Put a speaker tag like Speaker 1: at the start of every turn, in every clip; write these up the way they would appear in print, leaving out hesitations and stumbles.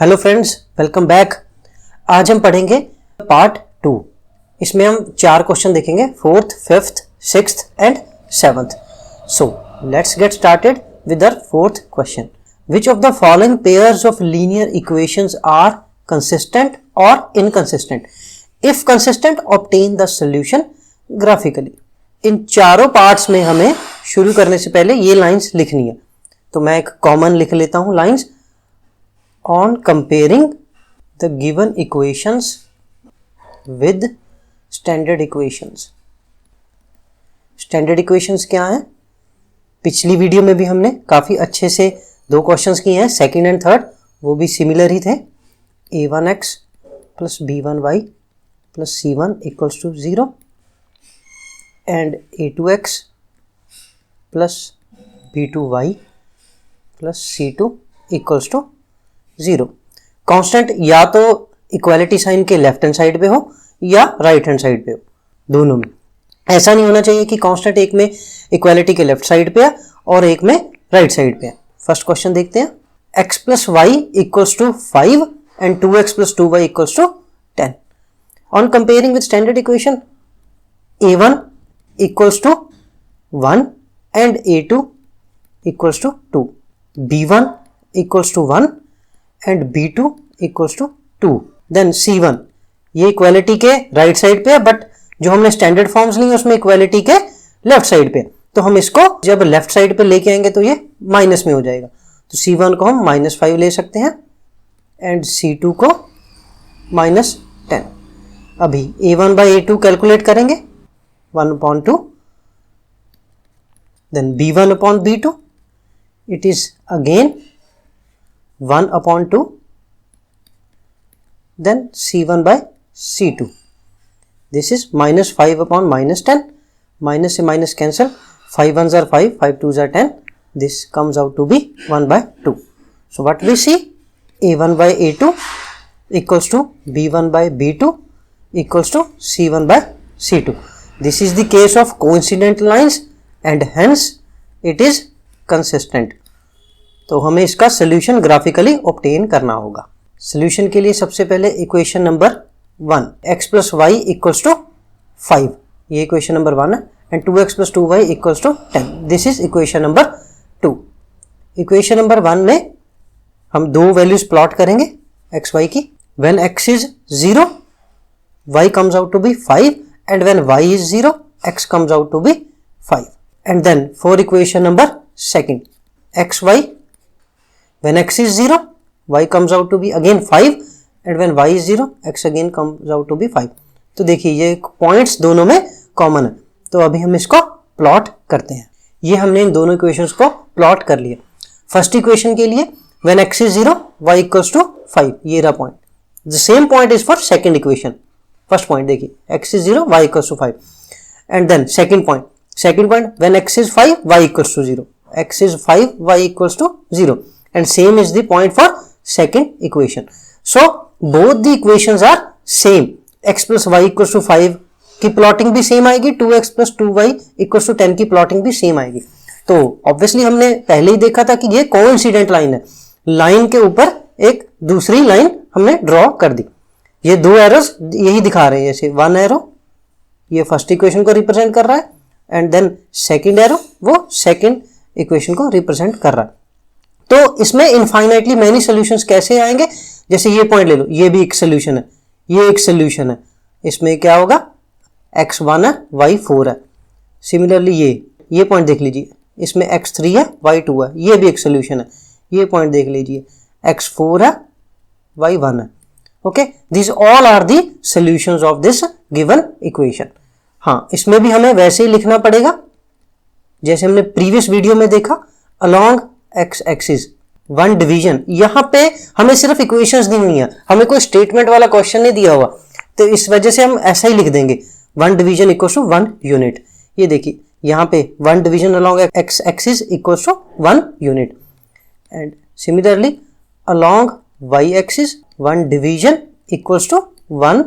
Speaker 1: Hello friends, welcome back. आज हम पढ़ेंगे पार्ट 2। इसमें हम 4 क्वेश्चन देखेंगे, 4th, 5th, 6th and 7th। So let's get started with the 4th question. Which of the following pairs of linear equations are consistent और inconsistent? If consistent obtain the solution graphically. इन चारों parts में हमें शुरू करने से पहले ये लाइंस लिखनी है, तो मैं एक कॉमन लिख लेता हूं lines. On comparing the given equations with standard equations. Standard equations क्या है? पिछली वीडियो में भी हमने काफ़ी अच्छे से 2 क्वेश्चंस किए हैं, सेकंड एंड थर्ड, वो भी सिमिलर ही थे। a1x plus b1y plus c1 equals to 0 and a2x plus b2y plus c2 equals to 0। Constant या तो इक्वालिटी साइन के लेफ्ट हैंड साइड पे हो या राइट हैंड साइड पे हो, दोनों में। ऐसा नहीं होना चाहिए कि कांस्टेंट एक में इक्वालिटी के लेफ्ट साइड पे है और एक में राइट साइड पे है। फर्स्ट क्वेश्चन देखते हैं। x plus y equals to 5 and 2x plus 2y equals to 10। On comparing with standard equation, a1 equals to 1 and a2 equals to 2, b1 equals to 1 and b2 equals to 2, then c1 ये equality के right side पे है, but जो हमने standard forms ली उसमें equality के left side पे, तो हम इसको जब लेफ्ट साइड पे लेके आएंगे तो ये माइनस में हो जाएगा। तो c1 को हम -5 ले सकते हैं एंड c2 को -10। अभी a1 बाई a2 कैलकुलेट करेंगे, 1/2, then b1 upon b2, it is again 1/2, then c1 by c2. This is -5 upon -10. Minus से minus cancel. 5 1s are 5, 5 2s are 10. This comes out to be 1/2. So what we see? a1 by a2 equals to b1 by b2 equals to c1 by c2. This is the case of coincident lines and hence it is consistent. तो हमें इसका solution graphically obtain करना होगा। Solution के लिए सबसे पहले equation number 1, x plus y equals to 5, ये इक्वेशन नंबर 1 है, and 2x plus 2y equals to 10। This is equation number 2। Equation number 1 में हम 2 वैल्यूज प्लॉट करेंगे x y की। When x is 0 y comes out to be 5 and when y is 0 x comes out to be 5। And then for equation number 2, x y when x is 0 y comes out to be again 5 and when y is 0 x again comes out to be 5। तो देखिए ये points दोनों में common है, तो अभी हम इसको प्लॉट करते हैं। ये हमने इन दोनों इक्वेशंस को प्लॉट कर लिया। फर्स्ट इक्वेशन के लिए when x is 0 y equals to 5, ये रहा point. The same point is for second equation. First point देखिए x is 0 y equals to 5 and then second point when x is 5 y equals to 0, x is 5 y equals to 0 and same is the point for second equation. So both the equations are same. x plus y equals to 5 की plotting भी same आएगी, 2x plus 2y equals to 10 की plotting भी same आएगी। तो obviously हमने पहले ही देखा था कि ये कोइंसिडेंट लाइन है, लाइन के ऊपर एक दूसरी लाइन हमने ड्रॉ कर दी। ये 2 एरोस यही दिखा रहे हैं, जैसे 1 एरो ये फर्स्ट इक्वेशन को रिप्रेजेंट कर रहा है एंड देन सेकेंड एरो वो सेकेंड इक्वेशन को रिप्रेजेंट कर रहा है। तो इसमें इनफाइनाइटली मैनी सॉल्यूशंस कैसे आएंगे? जैसे ये पॉइंट ले लो, ये भी एक सॉल्यूशन है, ये एक सॉल्यूशन है। इसमें क्या होगा? x1 है, y4 है। सिमिलरली ये पॉइंट देख लीजिए, इसमें x3 है, y2 है, ये भी एक सॉल्यूशन है। ये पॉइंट देख लीजिए, x4 है, y1 है। Okay, this all are the solutions of this given equation. हाँ, इसमें भी हमें वैसे ही लिखना पड़ेगा जैसे हमने प्रीवियस वीडियो में देखा, अलोंग एक्स एक्सिस 1 डिवीजन। यहां पे हमें सिर्फ इक्वेशंस दी हुई है, हमें कोई स्टेटमेंट वाला क्वेश्चन नहीं दिया हुआ, तो इस वजह से हम ऐसा ही लिख देंगे 1 डिवीजन इक्वल्स टू 1 यूनिट। ये देखिए यहाँ पे 1 division along x axis equals to 1 unit and similarly along y axis 1 division equals to 1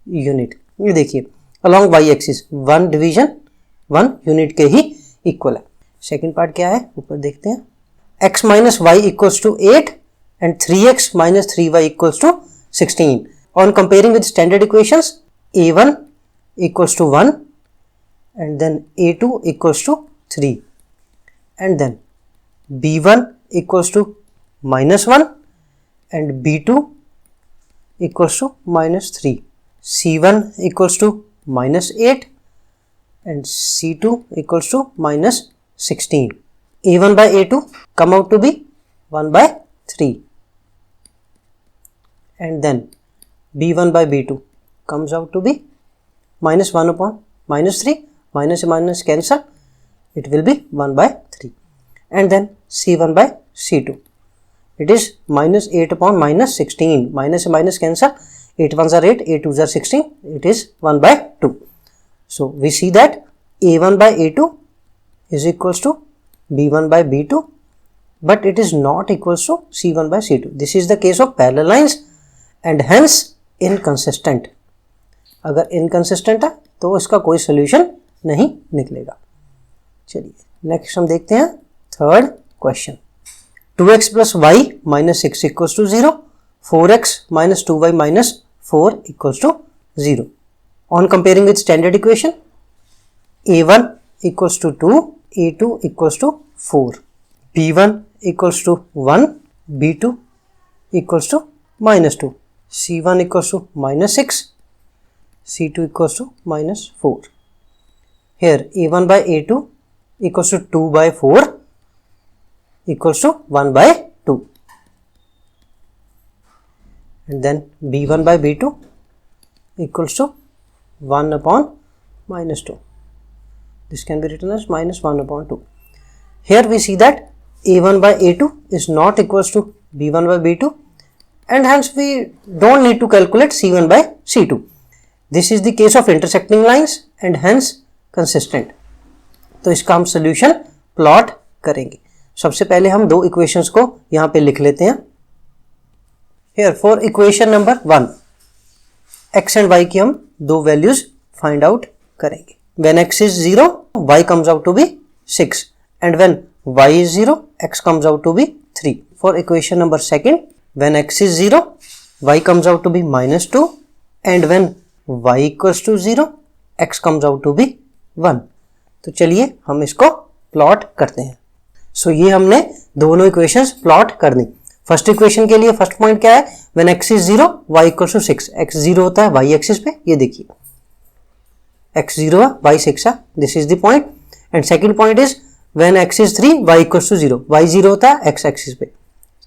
Speaker 1: unit. ये देखिए along y axis 1 division 1 unit के ही इक्वल है। सेकेंड पार्ट क्या है ऊपर देखते हैं। x minus y equals to 8 and 3x minus 3y equals to 16. On comparing with standard equations, a1 equals to 1 and then a2 equals to 3 and then b1 equals to minus 1 and b2 equals to minus 3. c1 equals to minus 8 and c2 equals to minus 16. a1 by a2 come out to be 1 by 3 and then b1 by b2 comes out to be minus 1 upon minus 3, minus cancel, it will be 1 by 3 and then c1 by c2, it is minus 8 upon minus 16, minus cancel, 8 ones are 8, 8 twos are 16, it is 1 by 2. So we see that a1 by a2 is equals to b1 by b2, but it is not equals to c1 by c2. This is the case of parallel lines and hence inconsistent. अगर inconsistent है तो इसका कोई solution नहीं निकलेगा. चलिए next हम देखते हैं third question. 2x plus y minus 6 equals to 0, 4x minus 2y minus 4 equals to 0. On comparing with standard equation, a1 equals to 2, a2 equals to 4, b1 equals to 1, b2 equals to minus 2, c1 equals to minus 6, c2 equals to minus 4. Here a1 by a2 equals to 2 by 4 equals to 1 by 2 and then b1 by b2 equals to 1 upon minus 2. This can be written as minus 1 upon 2. Here we see that a1 by a2 is not equals to b1 by b2 and hence we don't need to calculate c1 by c2. This is the case of intersecting lines and hence consistent. तो इसका हम solution plot करेंगे. सबसे पहले हम दो equations को यहाँ पे लिख लेते हैं. Here for equation number 1 x and y की हम दो वैल्यूज फाइंड आउट करेंगे. When x is 0, y comes out to be 6 and when y is 0, x comes out to be 3. For equation number 2, when x is 0, y comes out to be minus 2 and when y equals to 0, x comes out to be 1. तो चलिए हम इसको plot करते हैं. सो ये हमने दोनों equations plot कर दी. फर्स्ट इक्वेशन के लिए फर्स्ट पॉइंट क्या है? When x is 0, y equals to 6. x 0 होता है y एक्सिस पे, ये देखिए x 0 है y 6 है, this is the point. And second point is when x is 3, y equals to 0. y 0 होता है x एक्सिस पे,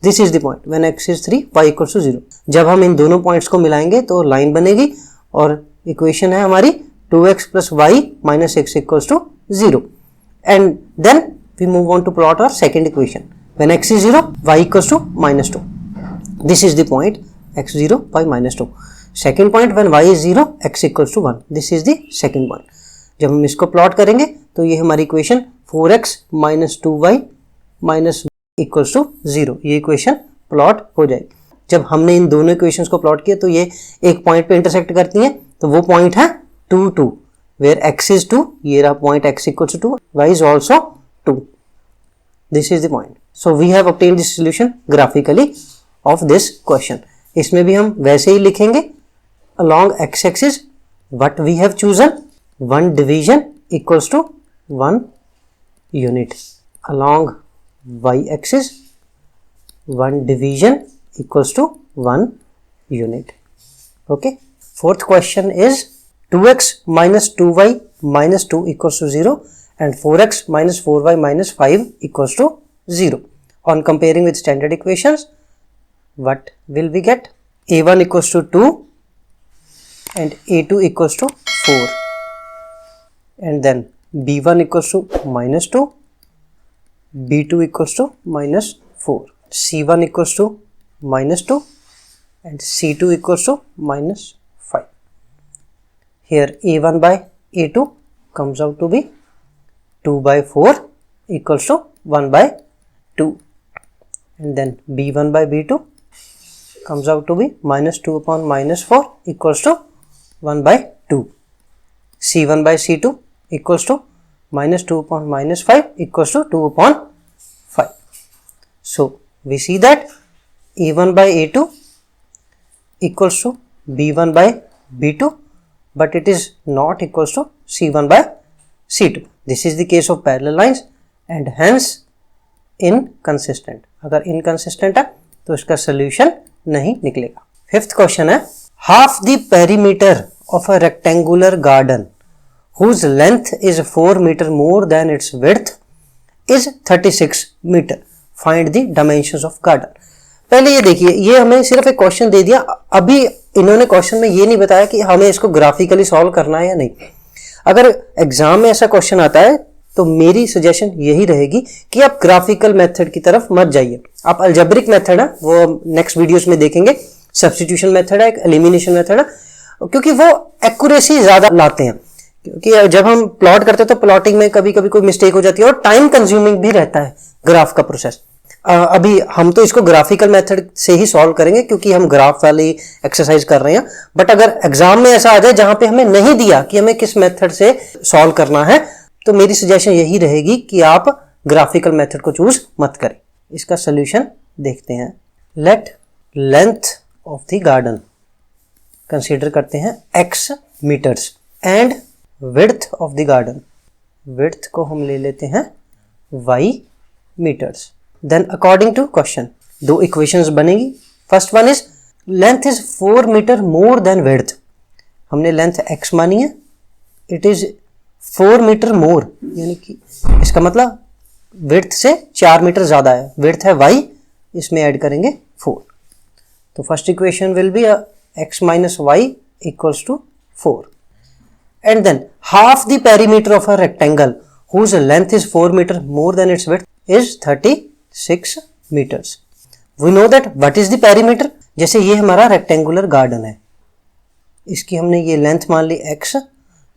Speaker 1: this is the point. When x is 3, y equals to 0. जब हम इन दोनों पॉइंट्स को मिलाएंगे तो लाइन बनेगी और इक्वेशन है हमारी 2x plus y minus 6 equals to 0. And then we move on to plot our second equation. When x is 0, y equals to minus 2. This is the point x 0 by minus 2. Second point when y is 0, x equals to 1. This is the second point. जब हम इसको plot करेंगे तो ये हमारी equation 4x minus 2y minus equals to 0. ये equation plot हो जाएगी. जब हमने इन दोनों इक्वेशंस को प्लॉट किया तो ये एक पॉइंट पे इंटरसेक्ट करती हैं, तो वो पॉइंट है 2, 2, where x is 2, ये रहा point x equals to 2, y is also 2. This is the point. So we have obtained the solution graphically of this question. इसमें भी हम वैसे ही लिखेंगे along x axis what we have chosen, 1 division equals to 1 unit. Along y axis 1 division equals to 1 unit. Okay. Fourth question is 2x minus 2y minus 2 equals to 0 and 4x minus 4y minus 5 equals to 0. On comparing with standard equations, what will we get? a1 equals to 2 and a2 equals to 4 and then b1 equals to minus 2, b2 equals to minus 4, c1 equals to minus 2 and c2 equals to minus 5. Here a1 by a2 comes out to be 2 by 4 equals to 1 by 2 and then b1 by b2 comes out to be minus 2 upon minus 4 equals to 1 by 2. c1 by c2 equals to minus 2 upon minus 5 equals to 2 upon 5. So we see that A1 by A2 equals to B1 by B2, but it is not equals to C1 by C2. This is the case of parallel lines and hence inconsistent. अगर inconsistent है तो इसका solution नहीं निकलेगा. Fifth question है, half the perimeter of a rectangular garden whose length is 4 meter more than its width is 36 meter. Find the dimensions of garden. पहले ये देखिए, ये हमें सिर्फ एक क्वेश्चन दे दिया. अभी इन्होंने क्वेश्चन में ये नहीं बताया कि हमें इसको ग्राफिकली सॉल्व करना है या नहीं. अगर एग्जाम में ऐसा क्वेश्चन आता है तो मेरी सजेशन यही रहेगी कि आप ग्राफिकल मेथड की तरफ मत जाइए. आप अलजेब्रिक मेथड है वो नेक्स्ट वीडियोस में देखेंगे, सब्स्टिट्यूशन मेथड है, एक एलिमिनेशन मेथड है, क्योंकि वो एक्यूरेसी ज्यादा लाते हैं. क्योंकि जब हम प्लॉट करते हैं तो प्लॉटिंग में कभी कभी कोई मिस्टेक हो जाती है और टाइम कंज्यूमिंग भी रहता है ग्राफ का प्रोसेस. अभी हम तो इसको ग्राफिकल मेथड से ही सॉल्व करेंगे क्योंकि हम ग्राफ वाली एक्सरसाइज कर रहे हैं. बट अगर एग्जाम में ऐसा आ जाए जहां पे हमें नहीं दिया कि हमें किस मेथड से सॉल्व करना है, तो मेरी सजेशन यही रहेगी कि आप ग्राफिकल मेथड को चूज मत करें. इसका सोल्यूशन देखते हैं. Let length of the garden consider करते हैं x metres and width of the garden, width को हम ले लेते हैं y metres. Then according to question दो इक्वेशंस बनेगी. First one is length is 4 metre more than width. हमने लेंथ x मानी है, इट इज 4 मीटर मोर, यानी कि इसका मतलब विड्थ से 4 मीटर ज्यादा है. विड्थ है y, इसमें ऐड करेंगे 4. तो first equation will be x minus y equals to 4. And then half the perimeter of a rectangle whose length is 4 meter more than its width is 36 meters. We know that what is the perimeter. जैसे ये हमारा rectangular garden है, इसकी हमने ये length मान ली x,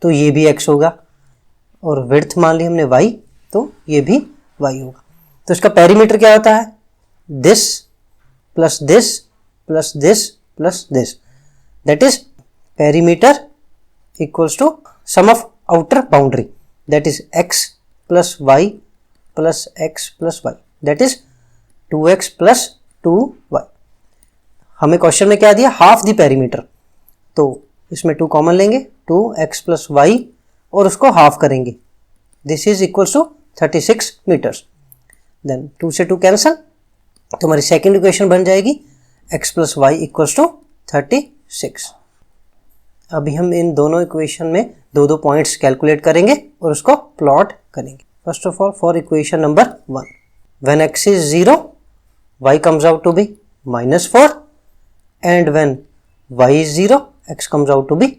Speaker 1: तो ये भी x होगा, और विड्थ मान ली हमने y, तो ये भी y होगा. तो इसका पेरीमीटर क्या होता है? This plus this plus this plus this, that is perimeter equals to sum of outer boundary, that is x plus y plus x plus y, that is 2x plus 2y. हमें question में क्या दिया? Half the perimeter, तो इसमें 2 common लेंगे, 2x plus y और उसको half करेंगे. This is equals to 36 metres. Then 2 से 2 कैंसल, तो हमारी सेकेंड इक्वेशन बन जाएगी x plus y equals to 36. अभी हम इन दोनों इक्वेशन में दो पॉइंट्स कैलकुलेट करेंगे और उसको प्लॉट करेंगे. First of all for equation number 1, when x is 0 y comes out to be -4 and when y is 0 x comes out to be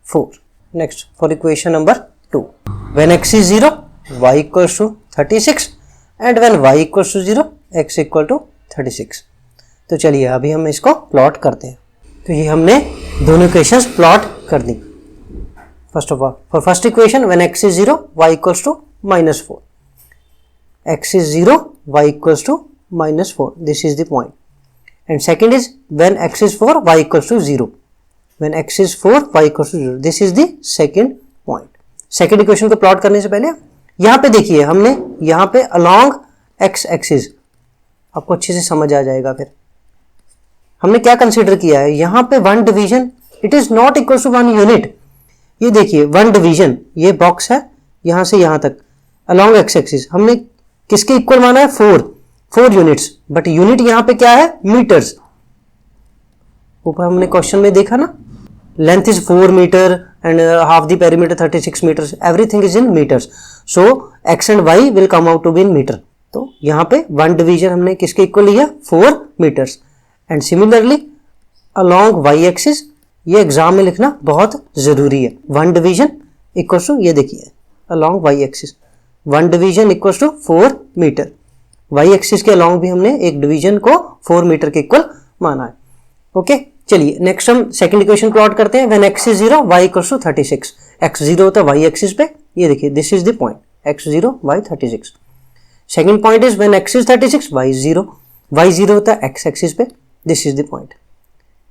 Speaker 1: 4. Next for equation number 2, when x is 0 y equals to 36 and when y equals to 0 x equal to 36. तो चलिए अभी हम इसको plot करते हैं. तो ये हमने दोनों इक्वेशंस प्लॉट कर दी. First of all for first equation when x is 0 y equals to -4, x is 0 y equals to -4, this is the point. And second is when x is 4 y equals to 0, when x is 4 y equals to 0, this is the second point. Second equation को plot करने से पहले यहाँ पे देखिए, हमने यहाँ पे अलोंग x एक्सिस, आपको अच्छे से समझ आ जाएगा. फिर हमने क्या कंसीडर किया है यहाँ पे 1 division, it is not equal to 1 unit. ये देखिए 1 डिवीजन, ये बॉक्स है यहां से यहां तक अलोंग एक्स एक्सिस, हमने किसके इक्वल माना है? 4 यूनिट्स. बट यूनिट यहाँ पे क्या है? मीटर्स. ऊपर हमने क्वेश्चन में देखा ना, length is 4 metre and half the perimeter 36 metres, everything is in metres. So x and y will come out to be in metre. तो यहाँ पे 1 डिवीजन हमने किसके इक्वल लिया? 4 metres. And similarly along y axis, ये exam में लिखना बहुत जरूरी है. 1 डिवीजन इक्वल्स टू, ये देखिए along y axis 1 division equals to 4 metre. Y axis के अलोंग भी हमने एक डिवीजन को 4 मीटर के इक्वल माना है. ओके चलिए नेक्स्ट हम सेकंड इक्वेशन प्लॉट करते हैं. When x is 0 y equals to 36, x 0 होता है वाई एक्सिस पे, ये देखिए this is the point x 0 y 36. Second point is when x is 36 y is 0, y 0 होता है x एक्सिस पे, this is the point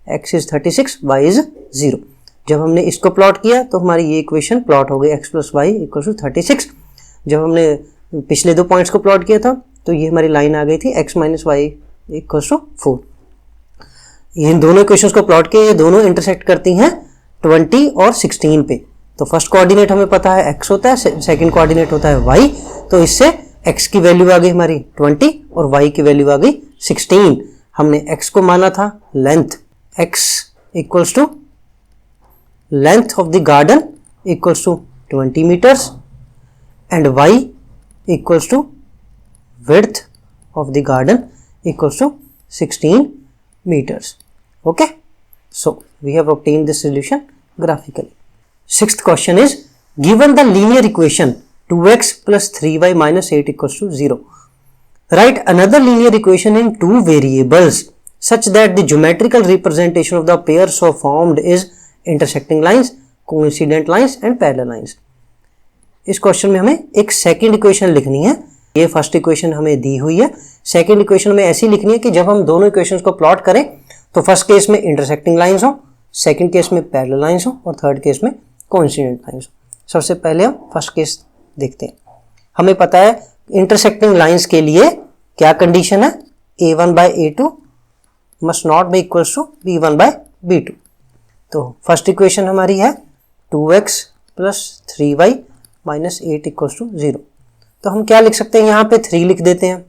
Speaker 1: x is 36 y is 0. जब हमने इसको प्लॉट किया तो हमारी ये इक्वेशन प्लॉट हो गई x plus y equal to 36. जब हमने पिछले 2 पॉइंट्स को प्लॉट किया था तो ये हमारी लाइन आ गई थी x minus y equal to 4. इन दोनों इक्वेशंस को प्लॉट किया, ये दोनों इंटरसेक्ट करती हैं 20 और 16 पे। तो फर्स्ट कोऑर्डिनेट हमें पता है x होता है, सेकंड कोऑर्डिनेट होता है y, तो इससे x की वैल्यू आ गई हमारी 20 और y की वैल्यू आ गई 16। हमने x को माना था length, x equals to length of the garden equals to 20 metres and y equals to width of the garden equals to 16 meters. Okay, so we have obtained this solution graphically. Sixth question is, given the linear equation 2x plus 3y minus 8 equals to 0, write another linear equation in two variables such that the geometrical representation of the pair so formed is intersecting lines, coincident lines and parallel lines. इस question में हमें एक second equation लिखनी है। ये first equation हमें दी हुई है, सेकंड इक्वेशन में ऐसी लिखनी है कि जब हम दोनों इक्वेशंस को प्लॉट करें तो फर्स्ट केस में इंटरसेक्टिंग लाइंस हो, सेकंड केस में पैरेलल लाइंस हो और थर्ड केस में कोइंसिडेंट लाइंस हो। सबसे पहले हम फर्स्ट केस देखते हैं। हमें पता है इंटरसेक्टिंग लाइंस के लिए क्या कंडीशन है, a1 by a2 must not be equals to b1 by b2। तो फर्स्ट इक्वेशन हमारी है 2x plus 3y minus 8 equals to 0। तो हम क्या लिख सकते हैं, यहाँ पे 3 लिख देते हैं,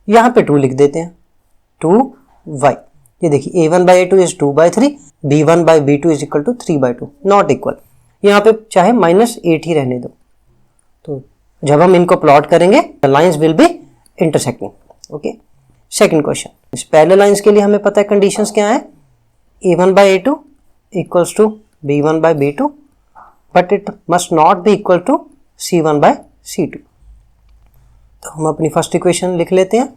Speaker 1: यहाँ पे 2 लिख देते हैं, 2y। ये देखिए a1 by a2 is 2 by 3, b1 by b2 is equal to 3 by 2, not equal. यहाँ पे चाहे माइनस 8 ही रहने दो। तो जब हम इनको प्लॉट करेंगे the lines will be intersecting. Okay, second question, इस पैरेलल लाइंस के लिए हमें पता है कंडीशंस क्या है, a1 by a2 equals to b1 by b2 but it must not be equal to c1 by c2। तो हम अपनी फर्स्ट इक्वेशन लिख लेते हैं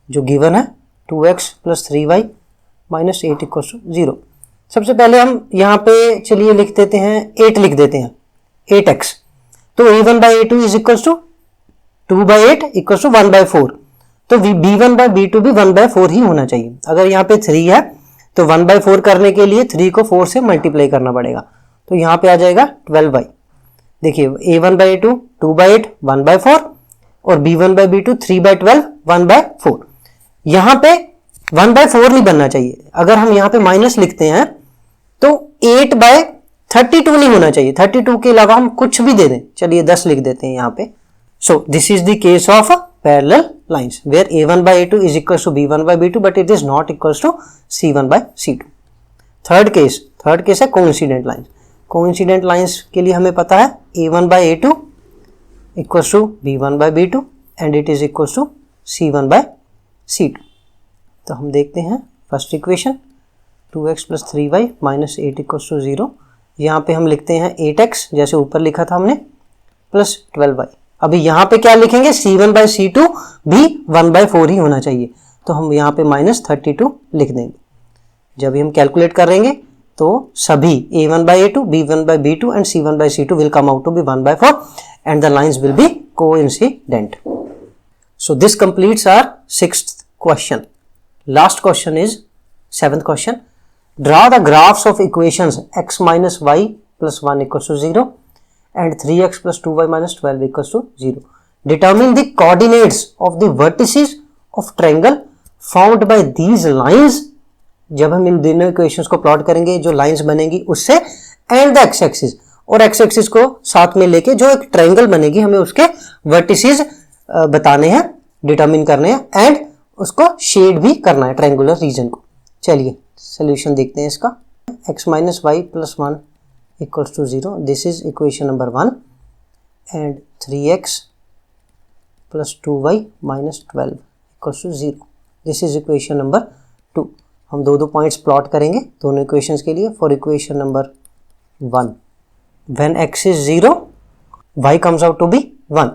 Speaker 1: जो गिवन है 2x plus 3y minus 8 equal to 0। सबसे पहले हम यहाँ पे चलिए लिख देते हैं 8 लिख देते हैं, 8x। तो a1 by a2 is equal to 2 by 8 equal to 1 by 4। तो b1 by b2 भी 1 by 4 ही होना चाहिए। अगर यहाँ पे 3 है तो 1 by 4 करने के लिए 3 को 4 से मल्टीप्लाई करना पड़ेगा, तो यहाँ पे आ जाएगा 12y। देखिए a1 by a2 2 by 8 1 by 4 और b1 by b2 3 by 12 1 by 4। यहाँ पे 1 by 4 नहीं बनना चाहिए। अगर हम यहाँ पे माइनस लिखते हैं तो 8 by 32 नहीं होना चाहिए, 32 के अलावा हम कुछ भी दे दें, चलिए 10 लिख देते हैं यहाँ पे। So this is the case of parallel lines where a1 by a2 is equals to b1 by b2 but it is not equals to c1 by c2। Third case है कोइंसिडेंट लाइंस। कोइंसिडेंट लाइंस के लिए हमें पता है a1 by a2 equals to b1 by b2 and it is equals to c1 by c2। तो हम देखते हैं first equation 2x plus 3y minus 8 equals to 0। यहाँ पे हम लिखते हैं 8x जैसे ऊपर लिखा था हमने प्लस 12y। अभी यहाँ पे क्या लिखेंगे, c1 by c2 भी 1 by 4 ही होना चाहिए, तो हम यहाँ पे माइनस 32 लिख देंगे। जब हम कैलकुलेट करेंगे तो सभी a1 by a2 b1 by b2 and c1 by c2 will come out to be 1 by 4 and the lines will be coincident. So this completes our sixth question. Last question is seventh question. Draw the graphs of equations x minus y plus 1 equals to 0 and 3x plus 2y minus 12 equals to 0. Determine the coordinates of the vertices of triangle formed by these lines. जब हम इन दोनों equations को plot करेंगे जो lines बनेंगी उससे and the x axis, और x axis को साथ में लेके जो एक ट्रायंगल बनेगी हमें उसके वर्टिसेस बताने हैं, डिटरमिन करने हैं एंड उसको शेड भी करना है ट्रायंगुलर रीजन को। चलिए सोल्यूशन देखते हैं इसका। x minus y plus 1 equals to 0, this is equation number 1 and 3x plus 2y minus 12 equals to 0, this is equation number 2। हम दो पॉइंट्स प्लॉट करेंगे दोनों इक्वेशंस के लिए। For equation number 1, when x is 0 y comes out to be 1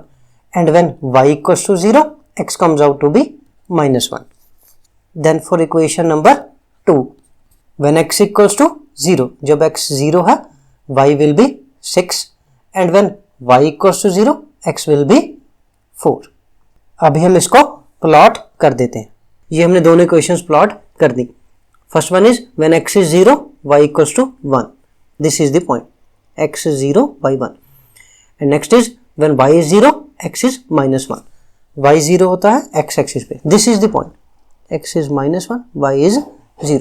Speaker 1: and when y equals to 0 x comes out to be minus 1. Then for equation number 2, when x equals to 0, जब x 0 है y will be 6 and when y equals to 0 x will be 4. अभी हम इसको plot कर देते हैं। ये हमने दोनों इक्वेशंस प्लॉट कर दी। First one is when x is 0 y equals to 1, this is the point, x is 0 y 1 and next is when y is 0 x is minus 1, y 0 होता है x एक्सिस पे, this is the point, x is minus 1 y is 0।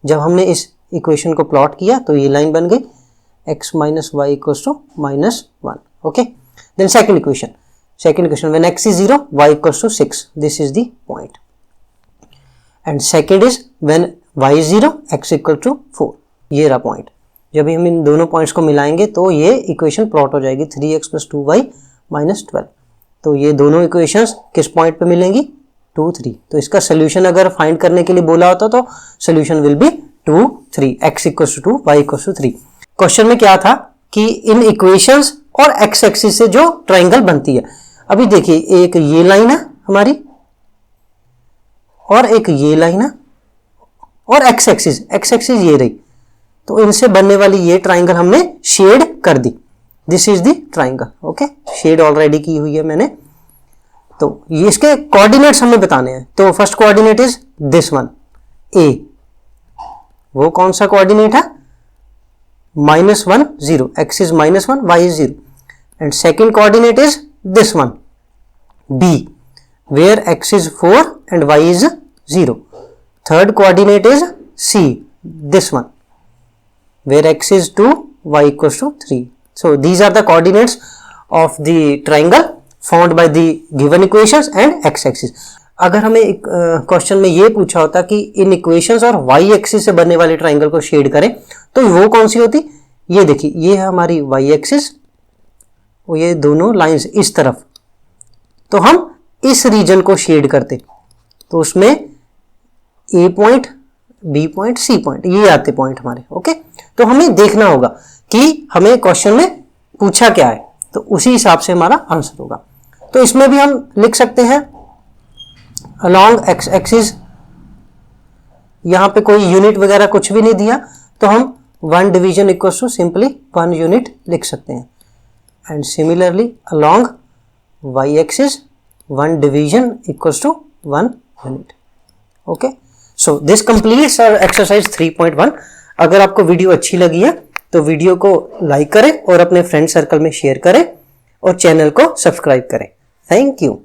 Speaker 1: जब हमने इस equation को plot किया तो ये लाइन बन गई x minus y equals to -1. Okay, then second equation when x is 0 y equals to 6, this is the point. And second is when y is 0 x equal to 4, ये रहा point. जब हम इन दोनों पॉइंट्स को मिलाएंगे तो ये इक्वेशन प्लॉट हो जाएगी 3x + 2y - 12. तो ये दोनों इक्वेशंस किस पॉइंट पे मिलेंगी? 2, 3. तो इसका सोल्यूशन अगर फाइंड करने के लिए बोला होता तो solution will be 2, 3, x equals to 2 y equals to 3. Question में क्या था कि इन इक्वेशंस और x एक्सिस से जो ट्राइंगल बनती है. अभी देखिए, एक ये लाइन है हमारी और एक ये लाइन है और x एक्सिस ये रही. तो इनसे बनने वाली ये ट्राइंगल हमने शेड कर दी. This is the triangle. Okay, shade already की हुई है मैंने. तो ये इसके कोऑर्डिनेट्स हमें बताने हैं. तो first coordinate is this one, a. वो कौन सा कोऑर्डिनेट है? -1, 0. x is -1, y is 0. And second coordinate is this one, b, where x is 4 and y is 0. Third coordinate is c, this one, where x is 2, y equals to 3. So these are the coordinates of the triangle found by the given equations and x axis. अगर हमें एक question में ये पूछा होता कि इन equations और y एक्सिस से बनने वाले ट्राइंगल को शेड करें तो वो कौन सी होती? ये देखिए, ये है हमारी y एक्सिस और ये दोनों लाइंस इस तरफ. तो हम इस रीजन को शेड करते तो उसमें a point, b point, c point, ये आते पॉइंट हमारे. ओके, तो हमें देखना होगा कि हमें क्वेश्चन में पूछा क्या है, तो उसी हिसाब से हमारा आंसर होगा. तो इसमें भी हम लिख सकते हैं अलोंग x एक्सिस. यहां पे कोई यूनिट वगैरह कुछ भी नहीं दिया तो हम 1 division equals to simply 1 unit लिख सकते हैं. And similarly along y axis 1 division equals to 1 unit. Okay, so this completes our exercise 3.1. अगर आपको वीडियो अच्छी लगी है तो वीडियो को लाइक करें और अपने फ्रेंड सर्कल में शेयर करें और चैनल को सब्सक्राइब करें. Thank you.